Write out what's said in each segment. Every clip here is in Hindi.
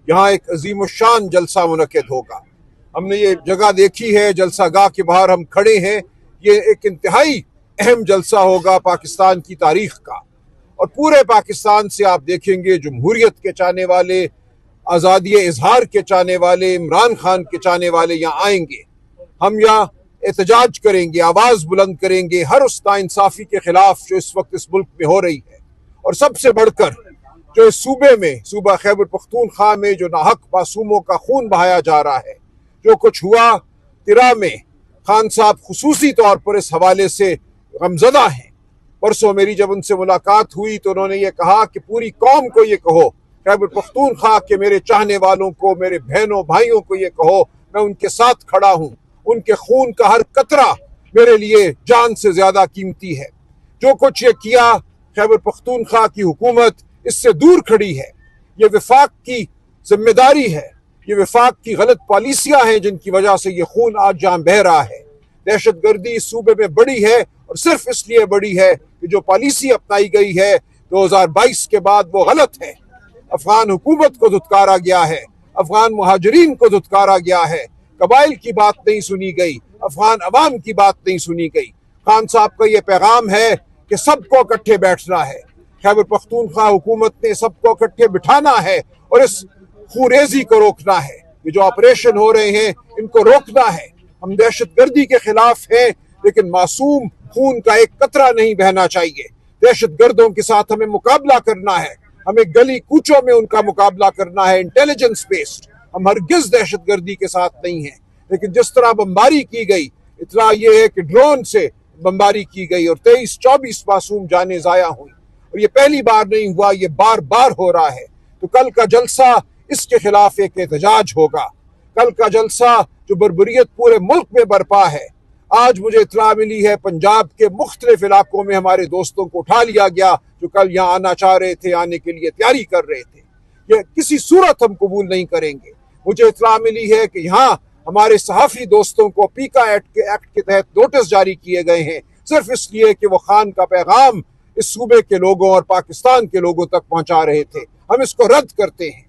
यहाँ एक अजीम शान जलसा मुनक्किद होगा। हमने ये जगह देखी है, जलसा गाह के बाहर हम खड़े हैं। ये एक इंतहाई अहम जलसा होगा पाकिस्तान की तारीख का, और पूरे पाकिस्तान से आप देखेंगे जमहूरियत के चाहने वाले, आज़ादी इजहार के चाहने वाले, इमरान खान के चाहने वाले यहाँ आएंगे। हम यहाँ एहतजाज करेंगे, आवाज़ बुलंद करेंगे हर उस नाइंसाफ़ी के खिलाफ जो इस वक्त इस मुल्क में हो रही है। और सबसे बढ़कर जो इस सूबे में, सूबा खैबर पख्तूनख्वा में जो नाहक मासूमों का खून बहाया जा रहा है, जो कुछ हुआ तिरा में, खान साहब खुसूसी तौर पर इस हवाले से गमज़दा हैं। परसों मेरी जब उनसे मुलाकात हुई तो उन्होंने ये कहा कि पूरी कौम को ये कहो, खैबर पख्तूनख्वा के मेरे चाहने वालों को, मेरे बहनों भाइयों को ये कहो, मैं उनके साथ खड़ा हूँ। उनके खून का हर कतरा मेरे लिए जान से ज्यादा कीमती है। जो कुछ ये किया, खैबर पख्तूनख्वा की हुकूमत इससे दूर खड़ी है। ये वफाक की जिम्मेदारी है, ये वफाक की गलत पॉलिसियां हैं जिनकी वजह से ये खून आज जहां बह रहा है। दहशत गर्दी इस सूबे में बड़ी है, और सिर्फ इसलिए बड़ी है कि जो पॉलिसी अपनाई गई है 2022 के बाद वो गलत है। अफगान हुकूमत को धुतकारा गया है, अफगान मुहाजिरीन को धुतकारा गया है, कबाइल की बात नहीं सुनी गई, अफगान अवाम की बात नहीं सुनी गई। खान साहब का ये पैगाम है कि सबको इकट्ठे बैठना है। खैबर पख्तूनख्वा हुकूमत ने सबको इकट्ठे बिठाना है और इस खूरेजी को रोकना है। ये जो ऑपरेशन हो रहे हैं इनको रोकना है। हम दहशत गर्दी के खिलाफ हैं, लेकिन मासूम खून का एक कतरा नहीं बहना चाहिए। दहशत गर्दों के साथ हमें मुकाबला करना है, हमें गली कूचों में उनका मुकाबला करना है, इंटेलिजेंस बेस्ड। हम हरगिज दहशत गर्दी के साथ नहीं हैं। लेकिन जिस तरह बमबारी की गई, इतना यह है कि ड्रोन से बमबारी की गई और 23-24 मासूम जाने जाया हुई, और ये पहली बार नहीं हुआ, ये बार बार हो रहा है। तो कल का जलसा इसके खिलाफ एक एहतजाज होगा। कल का जलसा जो बर्बरियत पूरे मुल्क में बरपा है, आज मुझे इत्तला मिली है पंजाब के मुख्तलिफ इलाकों में हमारे दोस्तों को उठा लिया गया जो कल यहाँ आना चाह रहे थे, आने के लिए तैयारी कर रहे थे। ये किसी सूरत हम कबूल नहीं करेंगे। मुझे इत्तला मिली है कि यहाँ हमारे सहाफ़ी दोस्तों को पीका एक्ट के तहत नोटिस जारी किए गए हैं, सिर्फ इसलिए कि वो खान का पैगाम इस सूबे के लोगों और पाकिस्तान के लोगों तक पहुंचा रहे थे। हम इसको रद्द करते हैं।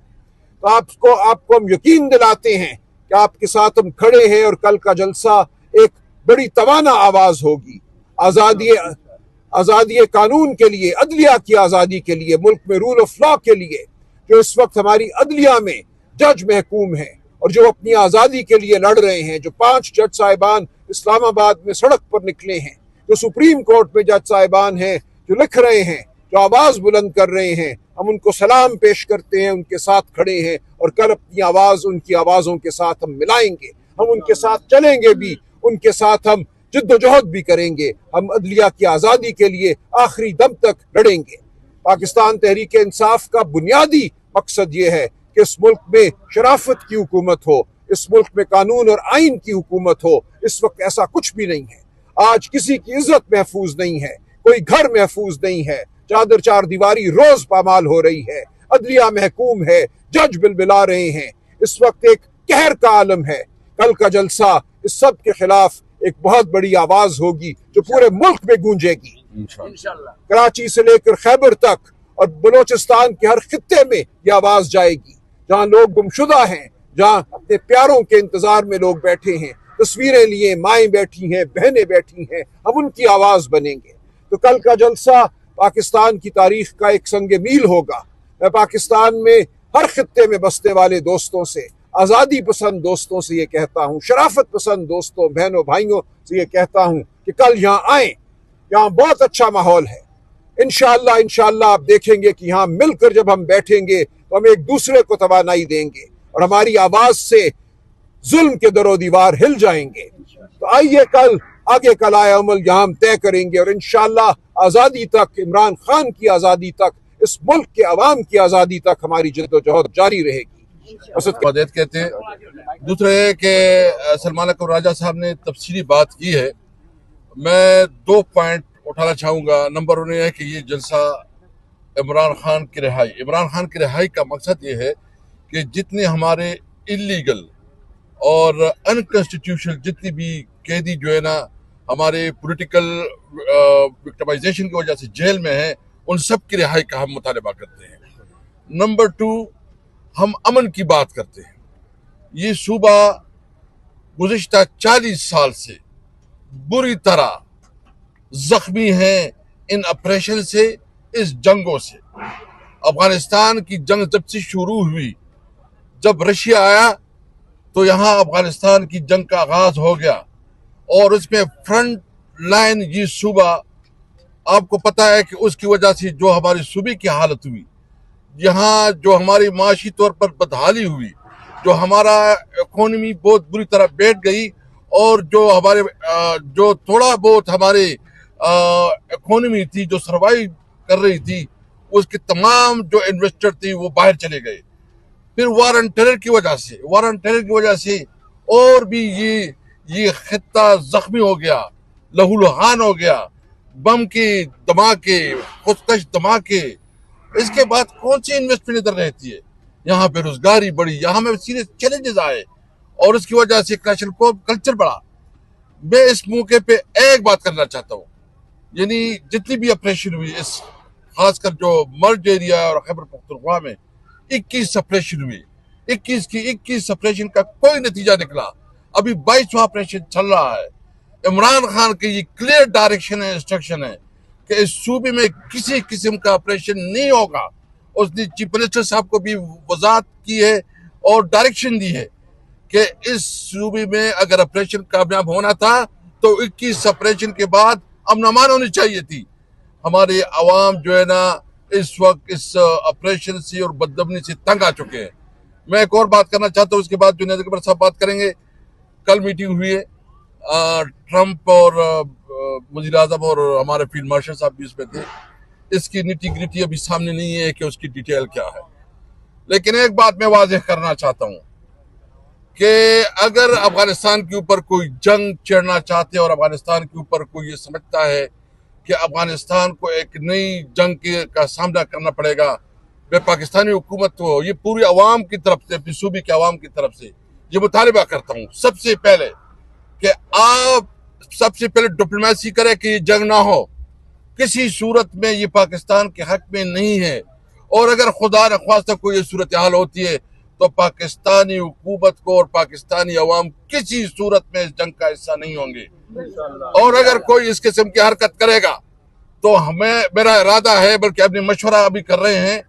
तो आपको हम यकीन दिलाते हैं कि आपके साथ हम खड़े हैं, और कल का जलसा एक बड़ी तवाना आवाज होगी आजादी कानून के लिए, अदलिया की आजादी के लिए, मुल्क में रूल ऑफ लॉ के लिए। जो इस वक्त हमारी अदलिया में जज महकूम है और जो अपनी आजादी के लिए लड़ रहे हैं, जो 5 जज साहिबान इस्लामाबाद में सड़क पर निकले हैं, जो सुप्रीम कोर्ट में जज साहिबान हैं, जो लिख रहे हैं, जो आवाज बुलंद कर रहे हैं, हम उनको सलाम पेश करते हैं, उनके साथ खड़े हैं। और कल अपनी आवाज उनकी आवाजों के साथ हम मिलाएंगे, हम उनके साथ चलेंगे भी, उनके साथ हम जिद्दोजहद भी करेंगे। हम अदलिया की आज़ादी के लिए आखिरी दम तक लड़ेंगे। पाकिस्तान तहरीक इंसाफ का बुनियादी मकसद ये है कि इस मुल्क में शराफत की हुकूमत हो, इस मुल्क में कानून और आइन की हुकूमत हो। इस वक्त ऐसा कुछ भी नहीं है। आज किसी की इज्जत महफूज नहीं है, कोई घर महफूज नहीं है। चादर चार दीवारी रोज पामाल हो रही है, अदलिया महकूम है, जज बिलबिला रहे हैं। इस वक्त एक कहर का आलम है। कल का जलसा इस सब के खिलाफ एक बहुत बड़ी आवाज होगी जो पूरे मुल्क में गूंजेगी। इंशाअल्लाह कराची से लेकर खैबर तक और बलोचिस्तान के हर खित्ते में यह आवाज जाएगी। जहां लोग गुमशुदा हैं, जहां अपने प्यारों के इंतजार में लोग बैठे हैं, तस्वीरें लिए माएँ बैठी हैं, बहनें बैठी हैं, हम उनकी आवाज बनेंगे। तो कल का जलसा पाकिस्तान की तारीख का एक संगे मील होगा। मैं पाकिस्तान में हर खित्ते में बसने वाले दोस्तों से, आज़ादी पसंद दोस्तों से ये कहता हूँ, शराफत पसंद दोस्तों, बहनों, भाइयों से ये कहता हूँ कि कल यहाँ आए। यहाँ बहुत अच्छा माहौल है। इंशाअल्लाह आप देखेंगे कि यहाँ मिलकर जब हम बैठेंगे तो हम एक दूसरे को तवानाई देंगे और हमारी आवाज से जुल्म के दरो दीवार हिल जाएंगे। तो आइए कल आगे कल आए अमल यहाँ हम तय करेंगे और इंशाअल्लाह आज़ादी तक, इमरान खान की आज़ादी तक, इस मुल्क के अवाम की आज़ादी तक हमारी जद्दोजहद जारी रहेगी। मदद कहते हैं। दूसरा है कि सलमान अकबर राजा साहब ने तफसीली बात की है। मैं 2 पॉइंट उठाना चाहूँगा। नंबर 1 है कि ये जलसा इमरान खान की रिहाई का मकसद ये है कि जितने हमारे इलीगल और अनकॉन्स्टिट्यूशनल जितनी भी कैदी जो है ना हमारे पॉलिटिकल विक्टिमाइजेशन की वजह से जेल में हैं, उन सब की रिहाई का हम मुतालबा करते हैं। नंबर 2, हम अमन की बात करते हैं। ये सूबा गुज़िश्ता 40 साल से बुरी तरह जख्मी है इन ऑपरेशन से, इस जंगों से। अफगानिस्तान की जंग जब से शुरू हुई, जब रशिया आया तो यहाँ अफगानिस्तान की जंग का आगाज हो गया और उसमें फ्रंट लाइन ये सूबा, आपको पता है कि उसकी वजह से जो हमारी सूबे की हालत हुई, यहाँ जो हमारी माशी तौर पर बदहाली हुई, जो हमारा इकोनॉमी बहुत बुरी तरह बैठ गई और जो हमारे जो थोड़ा बहुत हमारे इकोनॉमी थी जो सर्वाइव कर रही थी, उसके तमाम जो इन्वेस्टर थे वो बाहर चले गए। फिर वार एंड टेरर की वजह से और भी ये खित्ता जख्मी हो गया, लहूलुहान हो गया, बम के धमाके, खुदकश धमाके। इसके बाद कौन सी इन्वेस्टमेंट इधर रहती है? यहाँ बेरोजगारी बढ़ी, यहाँ में सीरियस चैलेंजेस आए और उसकी वजह से क्लैशल को कल्चर बढ़ा। मैं इस मौके पे एक बात करना चाहता हूँ, यानी जितनी भी ऑपरेशन हुई इस खासकर जो मर्ज एरिया और खैबर पख्तूनख्वा में 21 ऑपरेशन हुई, 21 ऑपरेशन का कोई नतीजा निकला। अभी 22वां ऑपरेशन चल रहा है। इमरान खान की ये क्लियर डायरेक्शन है, इंस्ट्रक्शन है कि इस सूबे में किसी किस्म का ऑपरेशन नहीं होगा। उसने चीफ मिनिस्टर साहब को भी वजाहत की है और डायरेक्शन दी है कि इस सूबे में अगर ऑपरेशन कामयाब होना था तो 21 ऑपरेशन के बाद अमन अमान होनी चाहिए थी। हमारे अवाम जो है ना इस वक्त इस ऑपरेशन से और बदअमनी से तंग आ चुके हैं। मैं एक और बात करना चाहता हूँ, उसके बाद जुनैद अकबर साहब बात करेंगे। कल मीटिंग हुई है, ट्रंप और वजीर आजम और हमारे फील्ड मार्शल साहब भी इसमें थे। इसकी निटी ग्रिटी अभी सामने नहीं है कि उसकी डिटेल क्या है, लेकिन एक बात मैं वाज़ेह करना चाहता हूँ कि अगर अफगानिस्तान के ऊपर कोई जंग छेड़ना चाहते हैं और अफगानिस्तान के ऊपर कोई ये समझता है कि अफगानिस्तान को एक नई जंग का सामना करना पड़ेगा, मैं पाकिस्तानी हुकूमत को, ये पूरी अवाम की तरफ से, अपनी सूबे के अवाम की तरफ से ये मुतालिबा करता हूँ सबसे पहले कि आप सबसे पहले डिप्लोमेसी करें कि ये जंग ना हो। किसी सूरत में ये पाकिस्तान के हक में नहीं है और अगर खुदा न ख्वास्ता कोई ये सूरत हाल होती है तो पाकिस्तानी हुकूमत को और पाकिस्तानी अवाम किसी सूरत में इस जंग का हिस्सा नहीं होंगे। और अगर कोई इस किस्म की हरकत करेगा तो हमें, मेरा इरादा है, बल्कि अपनी मशवरा अभी कर रहे हैं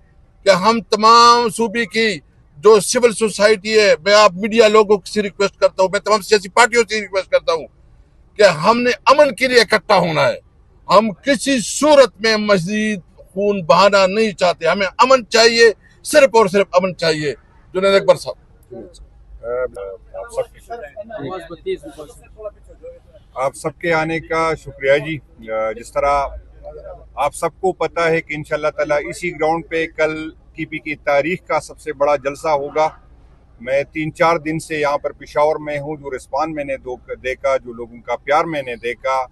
कि हम तमाम सूबे की जो सिविल सोसाइटी है, मैं आप मीडिया लोगों से रिक्वेस्ट करता हूँ, मैं तमाम सियासी पार्टियों से रिक्वेस्ट करता हूँ कि हमने अमन के लिए इकट्ठा होना है। हम किसी सूरत में मजीद खून बहाना नहीं चाहते, हमें अमन चाहिए, सिर्फ और सिर्फ अमन चाहिए। जुनैद अकबर साहब, आप सबके आने का शुक्रिया जी। जिस तरह आप सबको पता है कि इंशाल्लाह ताला इसी ग्राउंड पे कल कीपी की तारीख का सबसे बड़ा जलसा होगा। मैं 3-4 दिन से यहाँ पर पेशावर में हूँ। जो रिस्पॉन्स मैंने देखा, जो लोगों का प्यार मैंने देखा,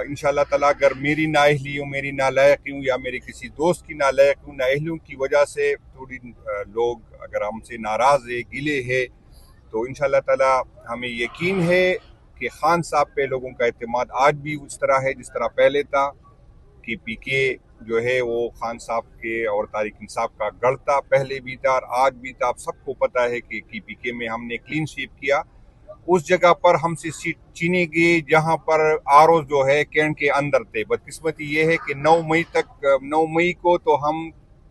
इंशाल्लाह ताला अगर मेरी नाअहलियों, मेरी नालायकियों या मेरी किसी दोस्त की नालायकियों, नाअहलियों की वजह से थोड़ी लोग अगर हमसे नाराज़ है, गिले है, तो इंशाल्लाह ताला हमें यकीन है कि खान साहब पे लोगों का एतमाद आज भी उस तरह है जिस तरह पहले था। कि पीके जो है वो खान साहब के और तारिक इंसाफ का गढ़ था, पहले भी था और आज भी था। आप सबको पता है कि पीके में हमने क्लीन स्वीप किया। उस जगह पर हमसे सीट चीनी गई जहां पर आरओ जो है कैंट के अंदर थे। बदकिस्मती ये है कि 9 मई को तो हम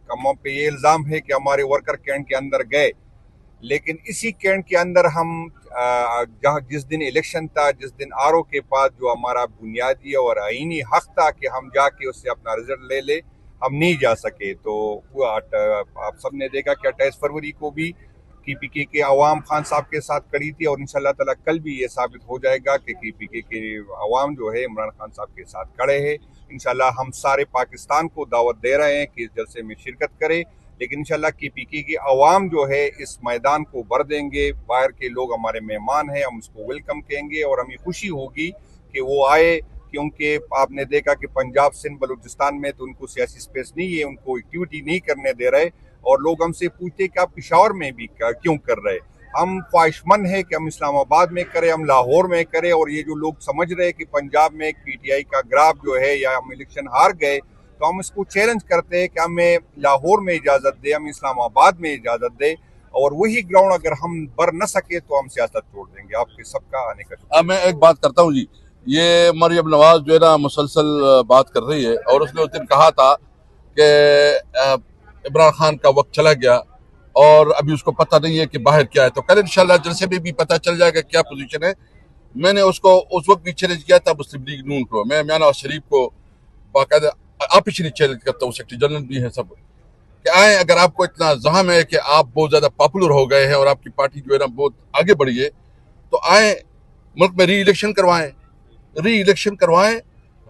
पे ये इल्ज़ाम है कि हमारे वर्कर कैंट के अंदर गए, लेकिन इसी कैंट के अंदर हम जहाँ जिस दिन इलेक्शन था, जिस दिन आरओ के पास जो हमारा बुनियादी और आईनी हक था कि हम जाके उससे अपना रिजल्ट ले ले, हम नहीं जा सके। तो आप सबने देखा कि 28 फरवरी को भी पीके के अवाम खान साहब के साथ खड़ी थी और इंशाल्लाह ताला कल भी ये साबित हो जाएगा कि पीके के अवाम जो है इमरान खान साहब के साथ खड़े हैं। इंशाल्लाह हम सारे पाकिस्तान को दावत दे रहे हैं कि इस जलसे में शिरकत करें, लेकिन इंशाल्लाह की पीके की अवाम जो है इस मैदान को भर देंगे। बाहर के लोग हमारे मेहमान हैं, हम उसको वेलकम कहेंगे और हमें खुशी होगी कि वो आए, क्योंकि आपने देखा कि पंजाब, सिंध, बलूचिस्तान में तो उनको सियासी स्पेस नहीं है, उनको एक्टिविटी नहीं करने दे रहे और लोग हमसे पूछते कि आप पेशावर में भी क्यों कर रहे। हम ख्वाहिशमंद है कि हम इस्लामाबाद में करें, हम लाहौर में करें। और ये जो लोग समझ रहे हैं कि पंजाब में पीटीआई का ग्राफ जो है या हम इलेक्शन हार गए, तो हम इसको चैलेंज करते हैं कि हमें लाहौर में इजाज़त दे, हम इस्लामाबाद में इजाज़त दे। और वही ग्राउंड अगर हम भर न सके तो हम सियासत छोड़ देंगे। आपके सबका आने का शुक्रिया। अब मैं एक बात करता हूँ जी, ये मरियम नवाज जो है ना मुसलसल बात कर रही है, और उसने उस दिन कहा था कि इमरान खान का वक्त चला गया और अभी उसको पता नहीं है कि बाहर क्या है। तो कल इंशाल्लाह जलसे में भी पता चल जाएगा क्या पोजीशन है। मैंने उसको उस वक्त भी चैलेंज किया था मुस्लिम लीग नून को, मैं मियां नवाज शरीफ को बाकायदा आप ही चैलेंज करता हूँ, सेक्रेटरी जनरल भी है सब, कि आए अगर आपको इतना जहम है कि आप बहुत ज्यादा पॉपुलर हो गए हैं और आपकी पार्टी जो है ना बहुत आगे बढ़ी है, तो आए मुल्क में री इलेक्शन करवाएं।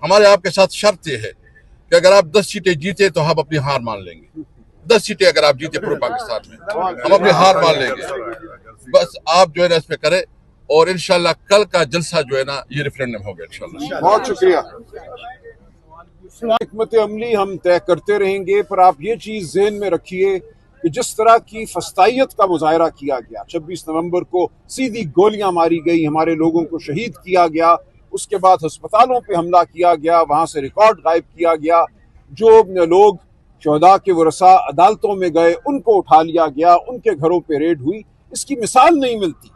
हमारे आपके साथ शर्त यह है कि अगर आप 10 सीटें जीते तो हम अपनी हार मान लेंगे। 10 सीटें अगर आप जीते पूरे पाकिस्तान में, हम अपनी हार मान लेंगे। बस आप जो है ना इस पे करें, और इंशाल्लाह कल का जलसा जो है ना ये रेफरेंडम होगा इंशाल्लाह। बहुत शुक्रिया। हिकमत अमली हम तय करते रहेंगे, पर आप ये चीज ज़हन में रखिए कि जिस तरह की फस्तायत का मुजाहरा किया गया, 26 नवंबर को सीधी गोलियां मारी गई, हमारे लोगों को शहीद किया गया, उसके बाद अस्पतालों पे हमला किया गया, वहां से रिकॉर्ड गायब किया गया, जो लोग शहदा के वरसा अदालतों में गए उनको उठा लिया गया, उनके घरों पे रेड हुई, इसकी मिसाल नहीं मिलती।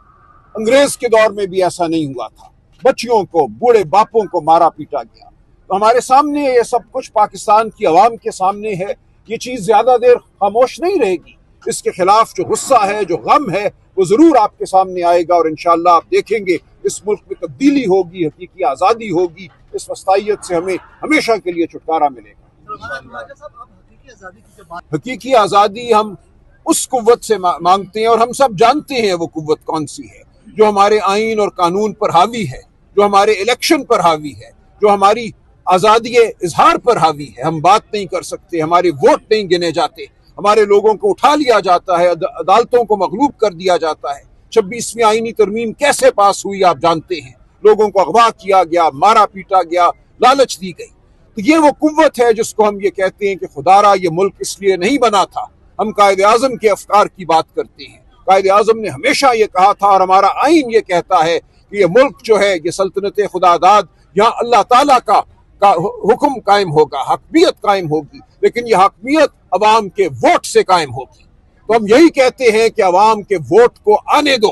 अंग्रेज के दौर में भी ऐसा नहीं हुआ था, बच्चियों को, बूढ़े बापों को मारा पीटा गया। तो हमारे सामने ये सब कुछ पाकिस्तान की आवाम के सामने है, ये चीज ज्यादा देर खामोश नहीं रहेगी। इसके खिलाफ जो गुस्सा है, जो गम है, वो जरूर आपके सामने आएगा, और इंशाल्लाह आप देखेंगे इस मुल्क में तब्दीली होगी, हकीकी आजादी होगी, इस वस्तायत से हमें हमेशा के लिए छुटकारा मिलेगा। हकीकी आजादी हम उस कुव्वत से मांगते हैं, और हम सब जानते हैं वो कुव्वत कौन सी है, जो हमारे आइन और कानून पर हावी है, जो हमारे इलेक्शन पर हावी है, जो हमारी आजादी इजहार पर हावी है। हम बात नहीं कर सकते, हमारे वोट नहीं गिने जाते, हमारे लोगों को उठा लिया जाता है, अदालतों को मगलूब कर दिया जाता है। 26वीं आईनी तरमीम कैसे पास हुई आप जानते हैं, लोगों को अगवा किया गया, मारा पीटा गया, लालच दी गई। तो ये वो कुव्वत है जिसको हम ये कहते हैं कि खुदारा ये मुल्क इसलिए नहीं बना था। हम कायदे आजम के अफकार की बात करते हैं, कायदे आजम ने हमेशा ये कहा था, और हमारा आइन ये कहता है कि ये मुल्क जो है, ये सल्तनत खुदादाद, यहाँ अल्लाह ताला का हुक्म कायम होगा, हकमियत कायम होगी, लेकिन यह हकमियत अवाम के वोट से कायम होगी। तो हम यही कहते हैं कि अवाम के वोट को आने दो।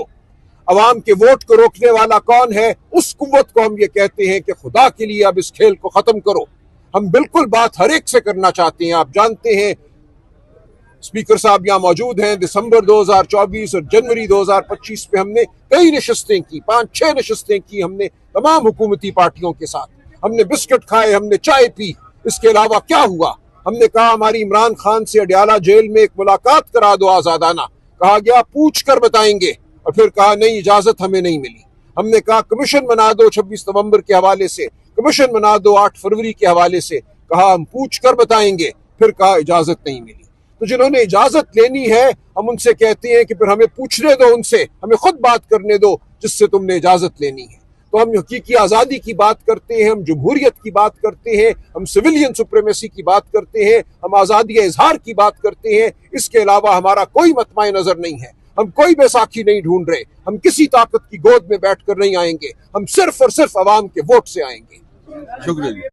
अवाम के वोट को रोकने वाला कौन है? उस कुव्वत को हम ये कहते हैं कि खुदा के लिए अब इस खेल को खत्म करो। हम बिल्कुल बात हर एक से करना चाहते हैं। आप जानते हैं स्पीकर साहब यहाँ मौजूद हैं, दिसंबर 2024 और जनवरी 2025 पे हमने कई नशस्तें की, 5-6 नशस्तें की हमने तमाम हुकूमती पार्टियों के साथ। हमने बिस्किट खाए, हमने चाय पी, इसके अलावा क्या हुआ? हमने कहा हमारी इमरान खान से अडयाला जेल में एक मुलाकात करा दो आजादाना, कहा गया पूछ कर बताएंगे, और फिर कहा नहीं, इजाजत हमें नहीं मिली। हमने कहा कमीशन बना दो 26 नवंबर के हवाले से, कमीशन बना दो 8 फरवरी के हवाले से, कहा हम पूछ कर बताएंगे, फिर कहा इजाजत नहीं मिली। तो जिन्होंने इजाजत लेनी है हम उनसे कहते हैं कि फिर हमें पूछने दो, उनसे हमें खुद बात करने दो जिससे तुमने इजाजत लेनी है। तो हम हकीकी आज़ादी की बात करते हैं, हम जमहूरियत की बात करते हैं, हम सिविलियन सुप्रीमेसी की बात करते हैं, हम आज़ादी इजहार की बात करते हैं। इसके अलावा हमारा कोई मतमा नजर नहीं है। हम कोई बैसाखी नहीं ढूंढ रहे, हम किसी ताकत की गोद में बैठकर नहीं आएंगे, हम सिर्फ और सिर्फ अवाम के वोट से आएंगे। शुक्रिया।